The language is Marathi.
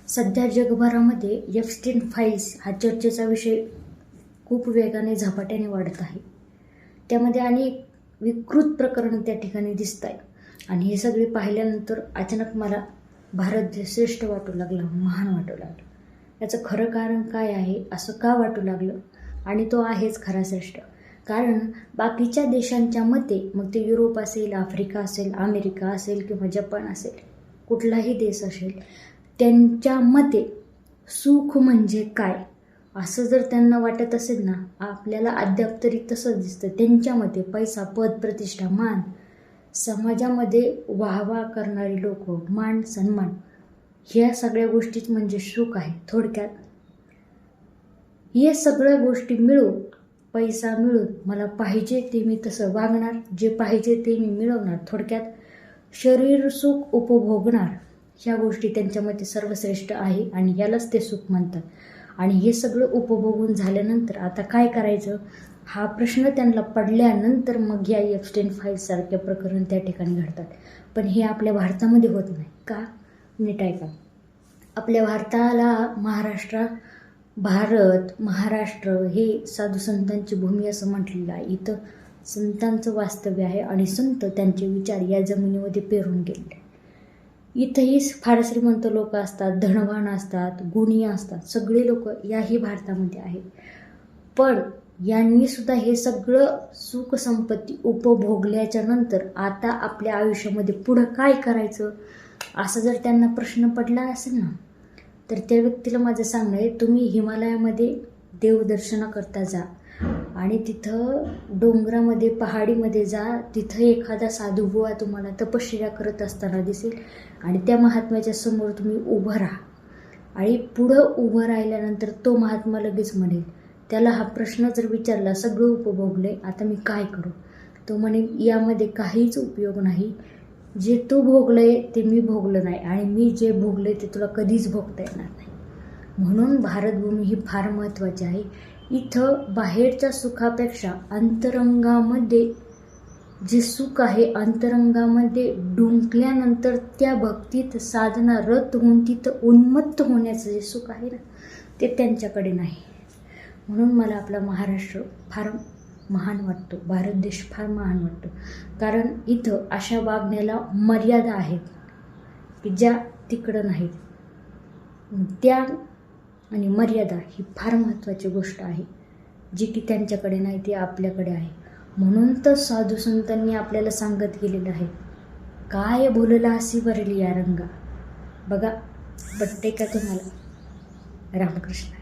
सध्या जगभरामध्ये एप्स्टीन फाईल्स हा चर्चेचा विषय खूप वेगाने झपाट्याने वाढत आहे. त्यामध्ये अनेक विकृत प्रकरणं त्या ठिकाणी दिसत आहेत आणि हे सगळे पाहिल्यानंतर अचानक मला भारत देश श्रेष्ठ वाटू लागला, महान वाटू लागला. याचं खरं कारण काय आहे, असं का वाटू लागलं? आणि तो आहेच खरा श्रेष्ठ. कारण बाकीच्या देशांच्या मते, मग ते युरोप असेल, आफ्रिका असेल, अमेरिका असेल किंवा जपान असेल, कुठलाही देश असेल, त्यांच्या मते सुख म्हणजे काय असं जर त्यांना वाटत असेल ना, आपल्याला अद्याप तरी तसंच दिसतं. त्यांच्या मते पैसा, पद, प्रतिष्ठा, मान, समाजामध्ये वाहवा करणारी लोक, मान, सन्मान, ह्या सगळ्या गोष्टीच म्हणजे सुख आहे. थोडक्यात हे सगळ्या गोष्टी मिळून, पैसा मिळून, मला पाहिजे ते मी तसं वागणार, जे पाहिजे ते मी मिळवणार, थोडक्यात शरीर सुख उपभोगणार, ह्या गोष्टी त्यांच्या मते सर्वश्रेष्ठ आहे आणि यालाच ते सुख म्हणतात. आणि हे सगळं उपभोगून झाल्यानंतर आता काय करायचं हा प्रश्न त्यांना पडल्यानंतर मग या एप्स्टीन फाईल्स सारख्या प्रकरण त्या ठिकाणी घडतात. पण हे आपल्या भारतामध्ये होत नाही का? नीट ऐका. आपल्या भारताला महाराष्ट्र हे साधू संतांची भूमी असं म्हटलेलं आहे. इथं संतांचं वास्तव्य आहे आणि संत त्यांचे विचार या जमिनीमध्ये पेरून गेले. इथंही फार श्रीमंत लोक असतात, धनवान असतात, गुणी असतात, सगळे लोक याही भारतामध्ये आहेत. पण यांनी सुद्धा हे सगळं सुख संपत्ती उपभोगल्याच्या नंतर आता आपल्या आयुष्यामध्ये पुढं काय करायचं असं जर त्यांना प्रश्न पडला असेल ना, तर त्या व्यक्तीला माझं सांगणं आहे, तुम्ही हिमालयामध्ये देवदर्शनाकरता जा आणि तिथं डोंगरामध्ये, पहाडीमध्ये जा. तिथं एखादा साधू बुवा तुम्हाला तपश्चर्या करत असताना दिसेल आणि त्या महात्म्याच्या समोर तुम्ही उभं राहा आणि पुढं उभं राहिल्यानंतर तो महात्मा लगेच म्हणेल, त्याला हा प्रश्न जर विचारला, सगळं उपभोगले, आता मी काय करू? तो म्हणेल, यामध्ये काहीच उपयोग नाही. जे तू भोगलंय ते मी भोगलं नाही आणि मी जे भोगले ते तुला कधीच भोगता येणार नाही. म्हणून भारतभूमी ही फार महत्त्वाची आहे. इथं बाहेरच्या सुखापेक्षा अंतरंगामध्ये जे सुख आहे, अंतरंगामध्ये डुंकल्यानंतर त्या भक्तीत साधना रत होऊन तिथं उन्मत्त होण्याचं जे सुख आहे ना, ते त्यांच्याकडे नाही. म्हणून मला आपला महाराष्ट्र फार महान वाटतो, भारत देश फार महान वाटतो. कारण इथं अशा वागण्याला मर्यादा आहेत की ज्या तिकडं नाहीत. त्याग आणि मर्यादा ही फार महत्त्वाची गोष्ट आहे, जी की त्यांच्याकडे नाही, ती आपल्याकडे आहे. म्हणून तर साधू संतांनी आपल्याला सांगत गेलेलं आहे, काय बोलला अशी भरली या रंगा. बघा, पटते का तुम्हाला? रामकृष्ण.